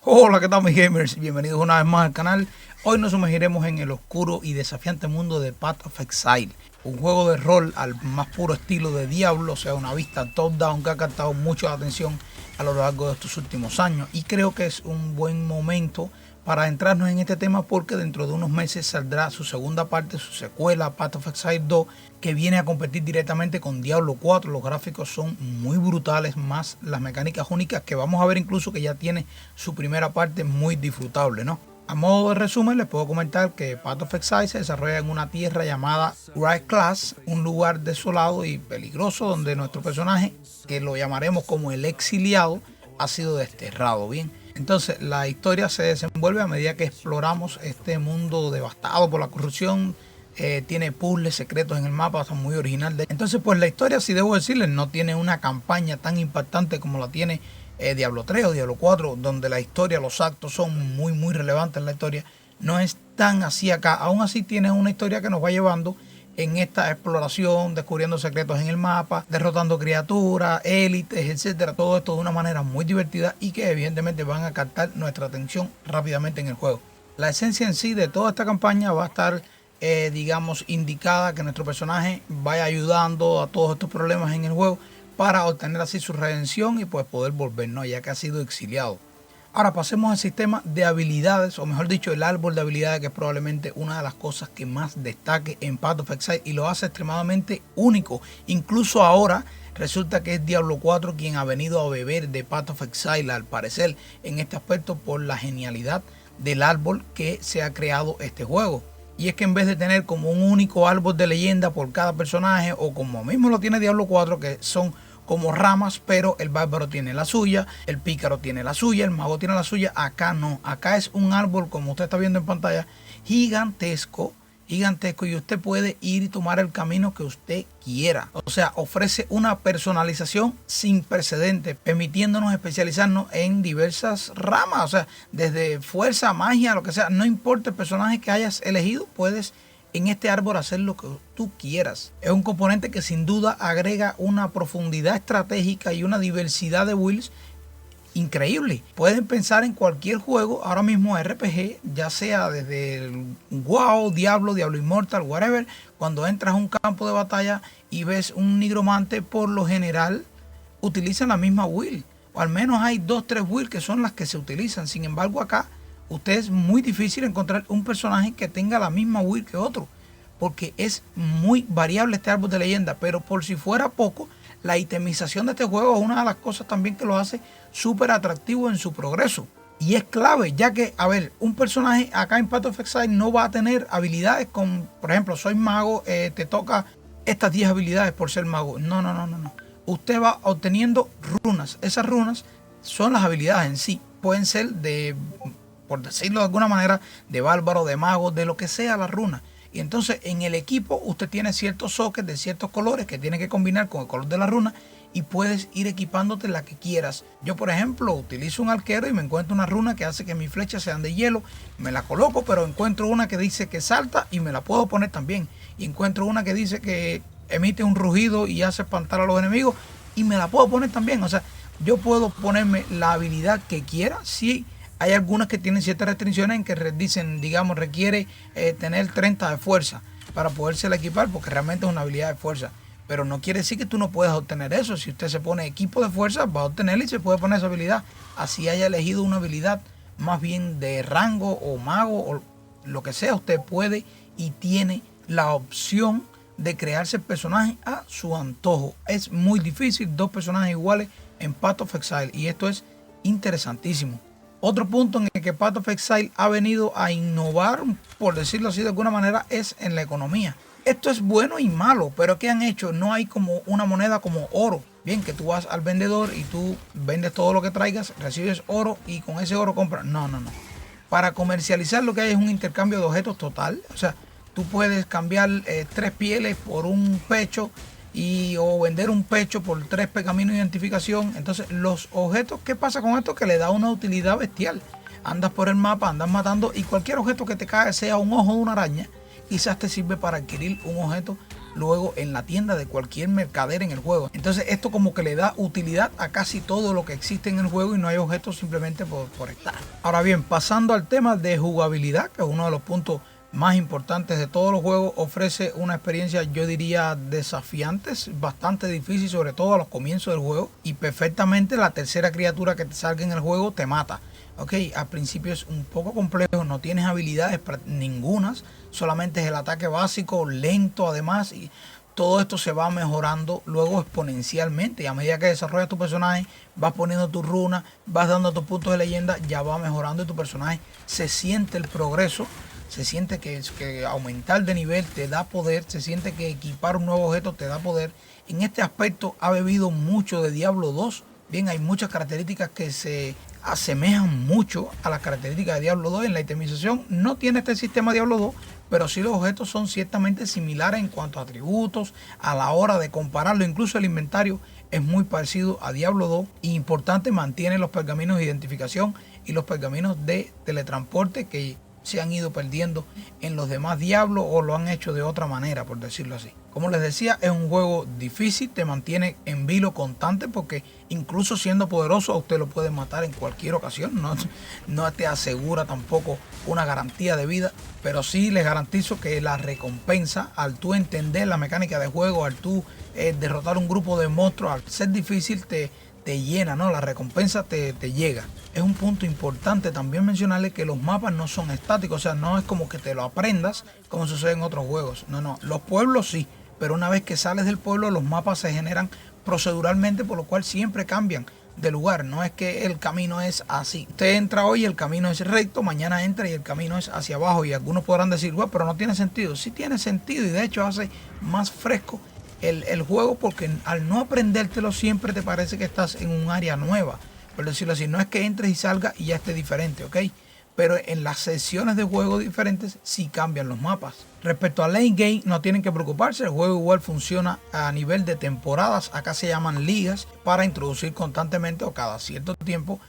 Hola, ¿qué tal mis gamers? Bienvenidos una vez más al canal. Hoy nos sumergiremos en el oscuro y desafiante mundo de Path of Exile, un juego de rol al más puro estilo de Diablo, o sea, una vista top-down que ha captado mucho la atención a lo largo de estos últimos años. Y creo que es un buen momento para adentrarnos en este tema porque dentro de unos meses saldrá su segunda parte, su secuela, Path of Exile 2, que viene a competir directamente con Diablo 4. Los gráficos son muy brutales, más las mecánicas únicas que vamos a ver incluso que ya tiene su primera parte muy disfrutable, ¿no? A modo de resumen les puedo comentar que Path of Exile se desarrolla en una tierra llamada Wraith Class, un lugar desolado y peligroso donde nuestro personaje, que lo llamaremos como el exiliado, ha sido desterrado, bien. Entonces la historia se desenvuelve a medida que exploramos este mundo devastado por la corrupción. Tiene puzzles secretos en el mapa, está muy original. Entonces pues la historia, si debo decirles, no tiene una campaña tan impactante como la tiene Diablo 3 o Diablo 4, donde la historia, los actos son muy relevantes en la historia. No es tan así acá. Aún así tiene una historia que nos va llevando en esta exploración, descubriendo secretos en el mapa, derrotando criaturas, élites, etcétera. Todo esto de una manera muy divertida y que evidentemente van a captar nuestra atención rápidamente en el juego. La esencia en sí de toda esta campaña va a estar, digamos, indicada que nuestro personaje vaya ayudando a todos estos problemas en el juego para obtener así su redención y pues poder volver, ¿no? Ya que ha sido exiliado. Ahora pasemos al sistema de habilidades, o mejor dicho, el árbol de habilidades, que es probablemente una de las cosas que más destaque en Path of Exile y lo hace extremadamente único. Incluso ahora resulta que es Diablo 4 quien ha venido a beber de Path of Exile, al parecer, en este aspecto por la genialidad del árbol que se ha creado este juego. Y es que en vez de tener como un único árbol de leyenda por cada personaje, o como mismo lo tiene Diablo 4, que son como ramas, pero el bárbaro tiene la suya, el pícaro tiene la suya, el mago tiene la suya. Acá no, acá es un árbol, como usted está viendo en pantalla, gigantesco, y usted puede ir y tomar el camino que usted quiera. O sea, ofrece una personalización sin precedentes, permitiéndonos especializarnos en diversas ramas, o sea, desde fuerza, magia, lo que sea. No importa el personaje que hayas elegido, puedes en este árbol hacer lo que tú quieras. Es un componente que sin duda agrega una profundidad estratégica y una diversidad de builds increíble. Pueden pensar en cualquier juego ahora mismo RPG, ya sea desde el WoW, Diablo Immortal, whatever. Cuando entras a un campo de batalla y ves un nigromante, por lo general utilizan la misma build, o al menos hay 2-3 builds que son las que se utilizan. Sin embargo, acá es muy difícil encontrar un personaje que tenga la misma build que otro, porque es muy variable este árbol de leyenda. Pero por si fuera poco, la itemización de este juego es una de las cosas también que lo hace súper atractivo en su progreso. Y es clave, ya que, a ver, un personaje acá en Path of Exile no va a tener habilidades como, por ejemplo, soy mago, te toca estas 10 habilidades por ser mago. No. Usted va obteniendo runas. Esas runas son las habilidades en sí. Pueden ser de, por decirlo de alguna manera, de bárbaro, de mago, de lo que sea la runa. Y entonces en el equipo usted tiene ciertos sockets de ciertos colores que tiene que combinar con el color de la runa, y puedes ir equipándote la que quieras. Yo, por ejemplo, utilizo un arquero y me encuentro una runa que hace que mis flechas sean de hielo. Me la coloco, pero encuentro una que dice que salta y me la puedo poner también. Y encuentro una que dice que emite un rugido y hace espantar a los enemigos y me la puedo poner también. O sea, yo puedo ponerme la habilidad que quiera. Sí, hay algunas que tienen ciertas restricciones en que dicen, digamos, requiere tener 30 de fuerza para poderse equipar, porque realmente es una habilidad de fuerza. Pero no quiere decir que tú no puedas obtener eso. Si usted se pone equipo de fuerza, va a obtenerlo y se puede poner esa habilidad. Así haya elegido una habilidad más bien de rango o mago o lo que sea, usted puede y tiene la opción de crearse el personaje a su antojo. Es muy difícil 2 personajes iguales en Path of Exile, y esto es interesantísimo. Otro punto en el que Path of Exile ha venido a innovar, por decirlo así de alguna manera, es en la economía. Esto es bueno y malo, pero ¿qué han hecho? No hay como una moneda como oro. Bien, que tú vas al vendedor y tú vendes todo lo que traigas, recibes oro y con ese oro compras. No. Para comercializar lo que hay es un intercambio de objetos total. O sea, tú puedes cambiar 3 pieles por un pecho, o vender un pecho por 3 pergaminos de identificación. Entonces los objetos, ¿qué pasa con esto? Que le da una utilidad bestial. Andas por el mapa, andas matando, y cualquier objeto que te caiga, sea un ojo de una araña, quizás te sirve para adquirir un objeto luego en la tienda de cualquier mercader en el juego. Entonces esto como que le da utilidad a casi todo lo que existe en el juego y no hay objetos simplemente por estar. Ahora bien, pasando al tema de jugabilidad, que es uno de los puntos más importantes de todos los juegos, ofrece una experiencia, yo diría, desafiante, bastante difícil, sobre todo a los comienzos del juego, y perfectamente la tercera criatura que te salga en el juego te mata. Ok, al principio es un poco complejo, no tienes habilidades ningunas, solamente es el ataque básico, lento además, y todo esto se va mejorando luego exponencialmente, y a medida que desarrollas tu personaje, vas poniendo tus runas, vas dando tus puntos de leyenda, ya va mejorando y tu personaje se siente el progreso. Se siente que aumentar de nivel te da poder, se siente que equipar un nuevo objeto te da poder. En este aspecto ha bebido mucho de Diablo 2. Bien, hay muchas características que se asemejan mucho a las características de Diablo 2. En la itemización no tiene este sistema Diablo 2, pero sí los objetos son ciertamente similares en cuanto a atributos, a la hora de compararlo. Incluso el inventario es muy parecido a Diablo 2. Y importante, mantiene los pergaminos de identificación y los pergaminos de teletransporte que se han ido perdiendo en los demás Diablos o lo han hecho de otra manera, por decirlo así. Como les decía, es un juego difícil, te mantiene en vilo constante porque incluso siendo poderoso a usted lo puede matar en cualquier ocasión. No te asegura tampoco una garantía de vida, pero sí les garantizo que la recompensa al tú entender la mecánica de juego, al tú derrotar un grupo de monstruos, al ser difícil te llena, ¿no? La recompensa te llega. Es un punto importante también mencionarle que los mapas no son estáticos, o sea, no es como que te lo aprendas como sucede en otros juegos. No, los pueblos sí, pero una vez que sales del pueblo los mapas se generan proceduralmente, por lo cual siempre cambian de lugar. No es que el camino es así. Usted entra hoy y el camino es recto, mañana entra y el camino es hacia abajo, y algunos podrán decir, bueno, pero no tiene sentido. Sí tiene sentido, y de hecho hace más fresco el juego, porque al no aprendértelo siempre te parece que estás en un área nueva, por decirlo así. No es que entres y salgas y ya esté diferente, ¿ok? Pero en las sesiones de juego diferentes sí cambian los mapas. Respecto a late game, no tienen que preocuparse, el juego igual funciona a nivel de temporadas, acá se llaman ligas, para introducir constantemente o cada cierto tiempo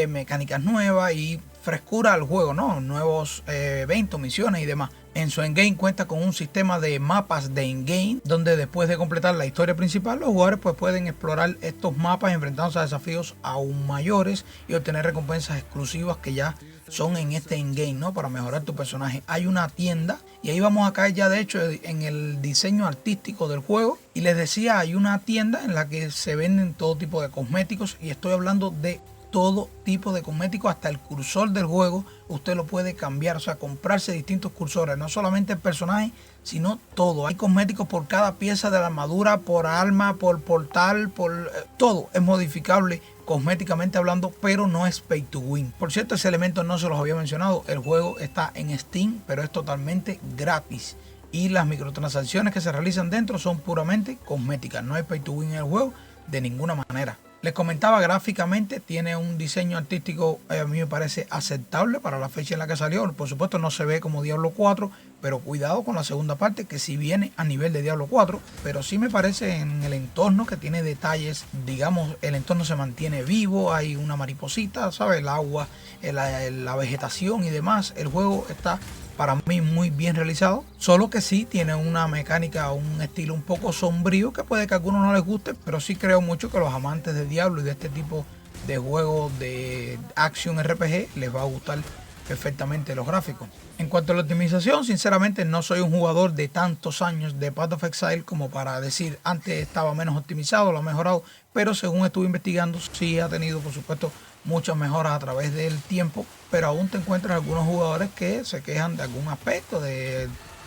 mecánicas nuevas y frescura al juego, ¿no? Nuevos eventos, misiones y demás. En su endgame cuenta con un sistema de mapas de endgame, donde después de completar la historia principal, los jugadores pues pueden explorar estos mapas enfrentándose a desafíos aún mayores y obtener recompensas exclusivas que ya son en este endgame, ¿no? Para mejorar tu personaje. Hay una tienda, y ahí vamos a caer ya de hecho en el diseño artístico del juego. Y les decía, hay una tienda en la que se venden todo tipo de cosméticos, y estoy hablando de todo tipo de cosméticos, hasta el cursor del juego usted lo puede cambiar, o sea, comprarse distintos cursores, no solamente el personaje, sino todo. Hay cosméticos por cada pieza de la armadura, por arma, por portal, por todo es modificable cosméticamente hablando, pero no es pay to win. Por cierto, ese elemento no se los había mencionado, el juego está en Steam, pero es totalmente gratis, y las microtransacciones que se realizan dentro son puramente cosméticas. No hay pay to win en el juego de ninguna manera. Les comentaba, gráficamente tiene un diseño artístico, a mí me parece aceptable para la fecha en la que salió. Por supuesto no se ve como Diablo 4, pero cuidado con la segunda parte, que sí viene a nivel de Diablo 4, pero sí me parece en el entorno que tiene detalles, digamos, el entorno se mantiene vivo, hay una mariposita, ¿sabes? El agua, la vegetación y demás. El juego está para mí muy bien realizado, solo que sí tiene una mecánica, un estilo un poco sombrío, que puede que a algunos no les guste, pero sí creo mucho que los amantes de Diablo y de este tipo de juegos de Action RPG les va a gustar perfectamente los gráficos. En cuanto a la optimización, sinceramente no soy un jugador de tantos años de Path of Exile como para decir antes estaba menos optimizado, lo ha mejorado, pero según estuve investigando sí ha tenido por supuesto muchas mejoras a través del tiempo, pero aún te encuentras algunos jugadores que se quejan de algún aspecto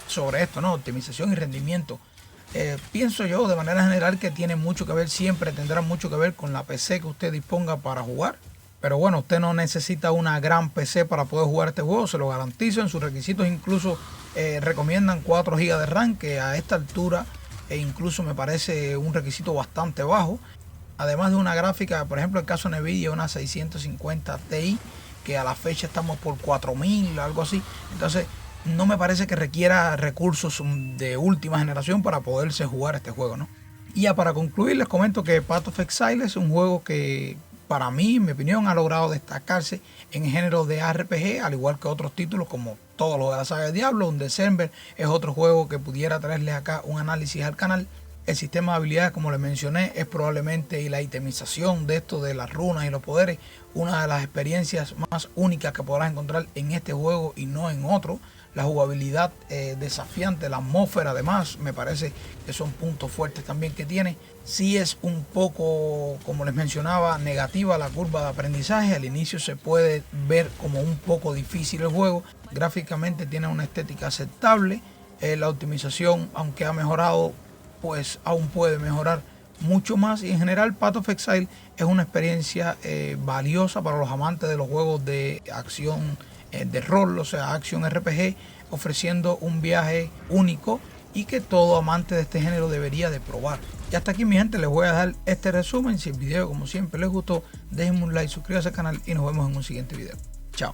sobre esto, ¿no? Optimización y rendimiento. Pienso yo de manera general que tiene mucho que ver, siempre tendrá mucho que ver con la PC que usted disponga para jugar. Pero bueno, usted no necesita una gran PC para poder jugar este juego, se lo garantizo. En sus requisitos incluso recomiendan 4 GB de RAM, que a esta altura incluso me parece un requisito bastante bajo. Además de una gráfica, por ejemplo, el caso de Nvidia, una 650 Ti, que a la fecha estamos por 4000, algo así. Entonces, no me parece que requiera recursos de última generación para poderse jugar este juego, ¿no? Y ya para concluir, les comento que Path of Exile es un juego que, para mí, en mi opinión, ha logrado destacarse en el género de RPG, al igual que otros títulos como todo lo de la saga de Diablo. Un December es otro juego que pudiera traerles acá un análisis al canal. El sistema de habilidades, como les mencioné, es probablemente, y la itemización de esto de las runas y los poderes, una de las experiencias más únicas que podrás encontrar en este juego y no en otro. La jugabilidad desafiante, la atmósfera, además, me parece que son puntos fuertes también que tiene. Sí es un poco, como les mencionaba, negativa la curva de aprendizaje. Al inicio se puede ver como un poco difícil el juego. Gráficamente tiene una estética aceptable. La optimización, aunque ha mejorado, pues aún puede mejorar mucho más. Y en general Path of Exile es una experiencia valiosa para los amantes de los juegos de acción de rol, o sea, acción RPG, ofreciendo un viaje único y que todo amante de este género debería de probar. Y hasta aquí, mi gente, les voy a dar este resumen. Si el video, como siempre, les gustó, déjenme un like, suscríbanse al canal y nos vemos en un siguiente video. Chao.